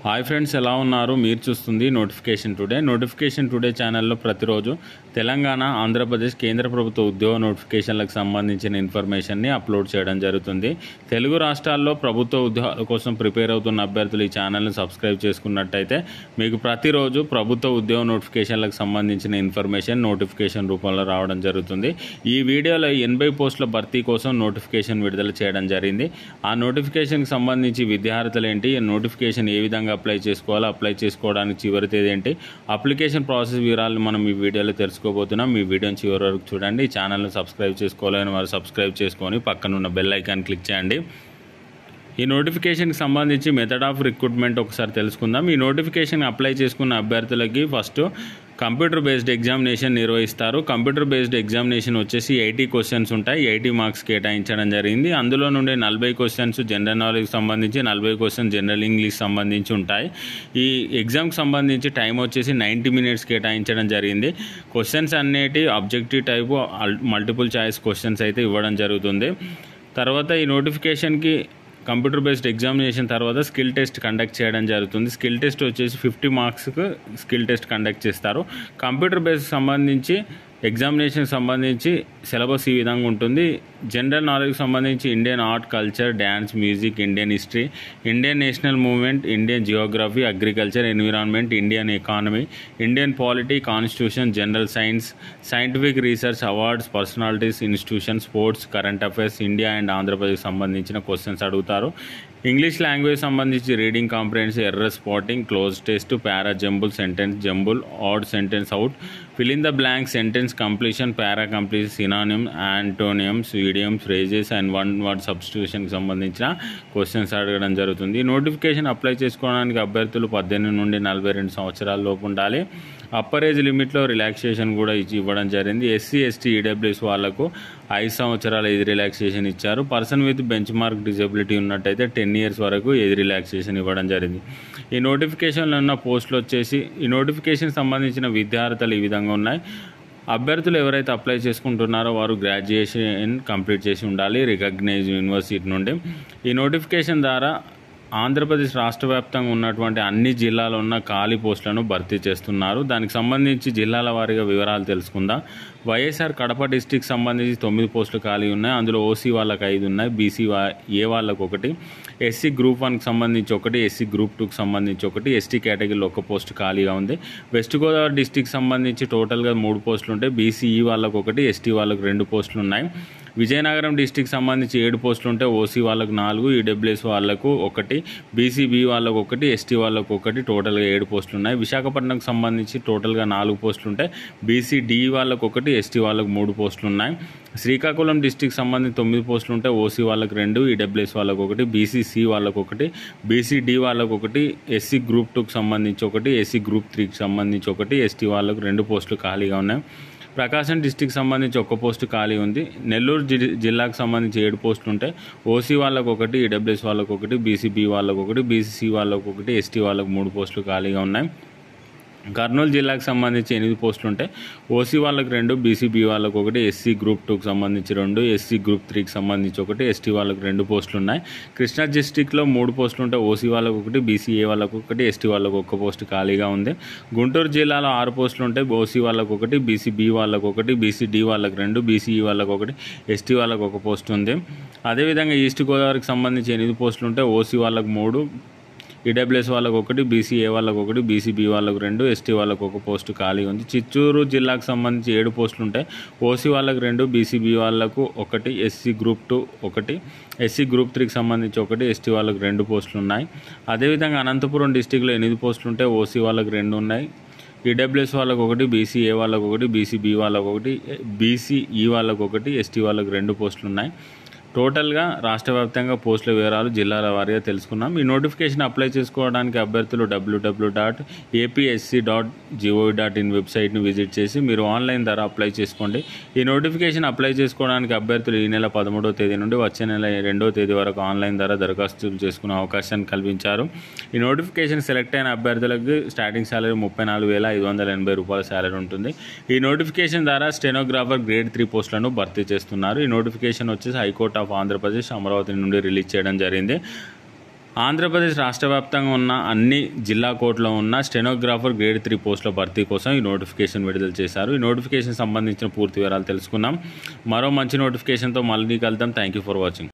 Hi friends, ఎలా ఉన్నారు? మీరు చూస్తుంది నోటిఫికేషన్ టుడే ఛానల్లో ప్రతిరోజు తెలంగాణ, ఆంధ్రప్రదేశ్ కేంద్ర ప్రభుత్వ ఉద్యోగ నోటిఫికేషన్లకు సంబంధించిన ఇన్ఫర్మేషన్ని అప్లోడ్ చేయడం జరుగుతుంది. తెలుగు రాష్ట్రాల్లో ప్రభుత్వ ఉద్యోగాల కోసం ప్రిపేర్ అవుతున్న అభ్యర్థులు ఈ ఛానల్ని సబ్స్క్రైబ్ చేసుకున్నట్టయితే మీకు ప్రతిరోజు ప్రభుత్వ ఉద్యోగ నోటిఫికేషన్లకు సంబంధించిన ఇన్ఫర్మేషన్ నోటిఫికేషన్ రూపంలో రావడం జరుగుతుంది. ఈ వీడియోలో 80 పోస్టుల భర్తీ కోసం నోటిఫికేషన్ విడుదల చేయడం జరిగింది. ఆ నోటిఫికేషన్కి సంబంధించి విద్యార్థులు ఏంటి, నోటిఫికేషన్ ఏ విధంగా అప్లై చేసుకోవాలి, అప్లై చేసుకోవడానికి చివరి తేదీ ఏంటి, అప్లికేషన్ ప్రాసెస్ వివరాలను మనం ఈ వీడియోలో తెలుసుకోబోతున్నాం. మీ వీడియోని చివరి వరకు చూడండి. ఈ ఛానల్ని సబ్స్క్రైబ్ చేసుకోవాలని వారు సబ్స్క్రైబ్ చేసుకొని పక్కనున్న బెల్ ఐకాన్ క్లిక్ చేయండి. ఈ నోటిఫికేషన్కి సంబంధించి మెథడ్ ఆఫ్ రిక్రూట్మెంట్ ఒకసారి తెలుసుకుందాం. ఈ నోటిఫికేషన్ అప్లై చేసుకున్న అభ్యర్థులకి ఫస్ట్ కంప్యూటర్ బేస్డ్ ఎగ్జామినేషన్ నిర్వహిస్తారు. కంప్యూటర్ బేస్డ్ ఎగ్జామినేషన్ వచ్చేసి 80 క్వశ్చన్స్ ఉంటాయి. 80 మార్క్స్ కేటాయించడం జరిగింది. అందులో నుండి 40 క్వశ్చన్స్ జనరల్ నాలెడ్జ్ సంబంధించి, 40 క్వశ్చన్స్ జనరల్ ఇంగ్లీష్ సంబంధించి ఉంటాయి. ఈ ఎగ్జామ్కి సంబంధించి టైం వచ్చేసి 90 మినిట్స్ కేటాయించడం జరిగింది. క్వశ్చన్స్ అన్నిటి objective type multiple choice questions అయితే ఇవ్వడం జరుగుతుంది. తర్వాత ఈ నోటిఫికేషన్కి కంప్యూటర్ బేస్డ్ ఎగ్జామినేషన్ తర్వాత స్కిల్ టెస్ట్ కండక్ట్ చేయడం జరుగుతుంది. స్కిల్ టెస్ట్ వచ్చేసి 50 మార్క్స్కు స్కిల్ టెస్ట్ కండక్ట్ చేస్తారు. కంప్యూటర్ బేస్డ్ సంబంధించి ఎగ్జామినేషన్ సంబంధించి సిలబస్ ఈ విధంగా ఉంటుంది. జనరల్ నాలెడ్జ్ సంబంధించి Indian art, culture, dance, music, Indian history, Indian national movement, Indian Geography, agriculture, environment, Indian economy, Indian polity, constitution, general science, scientific research, awards, personalities, institution, sports, current affairs, India and Andhra Pradesh సంబంధించిన questions అడుగుతారు. English language సంబంధించి reading comprehension, error spotting, cloze test, para jumble, sentence jumble, odd sentence out, fill in the blank, sentence completion, para completion, synonym, antonyms, idioms, phrases and one word సబ్స్టిట్యూషన్కి సంబంధించిన questions అడగడం జరుగుతుంది. Notification apply చేసుకోవడానికి అభ్యర్థులు 18 నుండి 42 సంవత్సరాల లోపు ఉండాలి. అప్పర్ ఏజ్ లిమిట్లో రిలాక్సేషన్ కూడా ఇవ్వడం జరిగింది. ఎస్సీ, ఎస్టీ, ఈడబ్ల్యూఎస్ వాళ్లకు 5 సంవత్సరాల ఏజ్ రిలాక్సేషన్ ఇచ్చారు. Person with bench mark disability ఉన్నట్టయితే 10 ఇయర్స్ వరకు ఏజ్ రిలాక్సేషన్ ఇవ్వడం జరిగింది. ఈ నోటిఫికేషన్లో ఉన్న పోస్టులు వచ్చేసి ఈ నోటిఫికేషన్ సంబంధించిన విద్యార్థులు ఈ విధంగా ఉన్నాయి. అభ్యర్థులు ఎవరైతే అప్లై చేసుకుంటున్నారో వారు గ్రాడ్యుయేషన్ కంప్లీట్ చేసి ఉండాలి రికగ్నైజ్డ్ యూనివర్సిటీ నుండి. ఈ నోటిఫికేషన్ ద్వారా ఆంధ్రప్రదేశ్ రాష్ట్ర వ్యాప్తంగా ఉన్నటువంటి అన్ని జిల్లాలో ఉన్న ఖాళీ పోస్టులను భర్తీ చేస్తున్నారు. దానికి సంబంధించి జిల్లాల వారీగా వివరాలు తెలుసుకుందాం. వైఎస్ఆర్ కడప డిస్టిక్ సంబంధించి 9 పోస్టులు ఖాళీ ఉన్నాయి. అందులో ఓసీ వాళ్ళకి 5 ఉన్నాయి, బీసీ ఏ వాళ్ళకు 1, ఎస్సీ గ్రూప్ 1కి సంబంధించి 1, ఎస్సీ గ్రూప్ 2కి సంబంధించి 1, ఎస్టీ కేటగిరీలో 1 పోస్టు ఖాళీగా ఉంది. వెస్ట్ గోదావరి డిస్టిక్ సంబంధించి టోటల్గా 3 పోస్టులు ఉంటాయి. బీసీఈ వాళ్ళకు 1, ఎస్టీ వాళ్ళకు 2 పోస్టులు ఉన్నాయి. విజయనగరం డిస్టిక్ సంబంధించి 7 పోస్టులు ఉంటాయి. ఓసీ వాళ్ళకు 4, ఈడబ్ల్యూఎస్ వాళ్ళకు 1, బీసీబీ వాళ్ళకు 1, ఎస్టీ వాళ్ళకు 1, టోటల్గా 7 పోస్టులు ఉన్నాయి. విశాఖపట్నంకి సంబంధించి టోటల్గా 4 పోస్టులు ఉంటాయి. బీసీడీ వాళ్ళకు 1, ఎస్టీ వాళ్ళకు 3 పోస్టులు ఉన్నాయి. శ్రీకాకుళం డిస్టిక్ సంబంధించి 9 పోస్టులు ఉంటాయి. ఓసీ వాళ్ళకు 2, ఈడబ్ల్యూఎస్ వాళ్ళకు 1, బీసీసీ వాళ్ళకు 1, బీసీడీ వాళ్ళకు 1, ఎస్సీ గ్రూప్ 2కి సంబంధించి 1, ఎస్సీ గ్రూప్ 3కి సంబంధించి 1, ఎస్టీ వాళ్ళకు 2 పోస్టులు ఖాళీగా ఉన్నాయి. ప్రకాశం డిస్టిక్ సంబంధించి 1 పోస్టు ఖాళీ ఉంది. నెల్లూరు జిల్లాకు సంబంధించి 7 పోస్టులు ఉంటాయి. ఓసీ వాళ్ళకు 1, ఈడబ్ల్యూఎస్ వాళ్ళకు 1, బీసీబీ వాళ్ళకు 1, బీసీసీ వాళ్ళకు 1, ఎస్టీ వాళ్ళకు 3 పోస్టులు ఖాళీగా ఉన్నాయి. కర్నూలు జిల్లాకు సంబంధించి 8 పోస్టులు ఉంటాయి. ఓసీ వాళ్ళకు 2, బీసీబీ వాళ్ళకు 1, ఎస్సీ గ్రూప్ 2కి సంబంధించి 2, ఎస్సీ గ్రూప్ 3కి సంబంధించి 1, ఎస్టీ వాళ్ళకు 2 పోస్టులు ఉన్నాయి. కృష్ణా డిస్టిక్లో 3 పోస్టులు ఉంటాయి. ఓసీ వాళ్ళకు 1, బీసీఏ వాళ్ళకు 1, ఎస్టీ వాళ్ళకు 1 పోస్టు ఖాళీగా ఉంది. గుంటూరు జిల్లాలో 6 పోస్టులు ఉంటాయి. ఓసీ వాళ్ళకు 1, బీసీబీ వాళ్ళకు 1, బీసీడీ వాళ్ళకు 2, బీసీఈ వాళ్ళకు 1, ఎస్టీ వాళ్ళకు 1 పోస్టు ఉంది. అదేవిధంగా ఈస్ట్ గోదావరికి సంబంధించి 8 పోస్టులు ఉంటాయి. ఓసీ వాళ్ళకు 3, ఈడబ్ల్యూఎస్ వాళ్ళకు 1, బీసీఏ వాళ్ళకు 1, బీసీబీ వాళ్ళకు 2, ఎస్టీ వాళ్ళకు 1 పోస్టు ఖాళీ ఉంది. చిత్తూరు జిల్లాకు సంబంధించి 7 పోస్టులు ఉంటాయి. ఓసీ వాళ్ళకు 2, బీసీబీ వాళ్ళకు 1, ఎస్సీ గ్రూప్ 2 1, ఎస్సీ గ్రూప్ 3కి సంబంధించి 1, ఎస్టీ వాళ్ళకు 2 పోస్టులు ఉన్నాయి. అదేవిధంగా అనంతపురం డిస్టిక్లో 8 పోస్టులు ఉంటాయి. ఓసీ వాళ్ళకు 2 ఉన్నాయి. ఈడబ్ల్యూఎస్ వాళ్ళకు 1, బీసీఏ వాళ్ళకు 1, బీసీబీ వాళ్ళకు 1, బీసీఈ వాళ్ళకు 1, ఎస్టీ వాళ్ళకు 2 పోస్టులు ఉన్నాయి. టోటల్గా రాష్ట్ర వ్యాప్తంగా పోస్టుల వివరాలు జిల్లాల వారీగా తెలుసుకున్నాం. ఈ నోటిఫికేషన్ అప్లై చేసుకోవడానికి అభ్యర్థులు www.apsc.gov.in వెబ్సైట్ని విజిట్ చేసి మీరు ఆన్లైన్ ద్వారా అప్లై చేసుకోండి. ఈ నోటిఫికేషన్ అప్లై చేసుకోవడానికి అభ్యర్థులు ఈ నెల 13వ తేదీ నుండి వచ్చే నెల 2వ తేదీ వరకు ఆన్లైన్ ద్వారా దరఖాస్తులు చేసుకునే అవకాశాన్ని కల్పించారు. ఈ నోటిఫికేషన్ సెలెక్ట్ అయిన అభ్యర్థులకు స్టార్టింగ్ శాలరీ 34,580 రూపాయల శాలరీ ఉంటుంది. ఈ నోటిఫికేషన్ ద్వారా స్టెనోగ్రాఫర్ గ్రేడ్ 3 పోస్టులను భర్తీ చేస్తున్నారు. ఈ నోటిఫికేషన్ వచ్చేసి హైకోర్టు ఆఫ్ ఆంధ్రప్రదేశ్ అమరావతి నుండి రిలీజ్ చేయడం జరిగింది. ఆంధ్రప్రదేశ్ రాష్ట్ర వ్యాప్తంగా ఉన్న అన్ని జిల్లా కోర్టులో ఉన్న స్టెనోగ్రాఫర్ గ్రేడ్ 3 పోస్టుల భర్తీ కోసం ఈ నోటిఫికేషన్ విడుదల చేశారు. ఈ నోటిఫికేషన్ సంబంధించిన పూర్తి వివరాలు తెలుసుకుందాం. మరో మంచి నోటిఫికేషన్తో మళ్ళీ కలుద్దాం. Thank you for watching.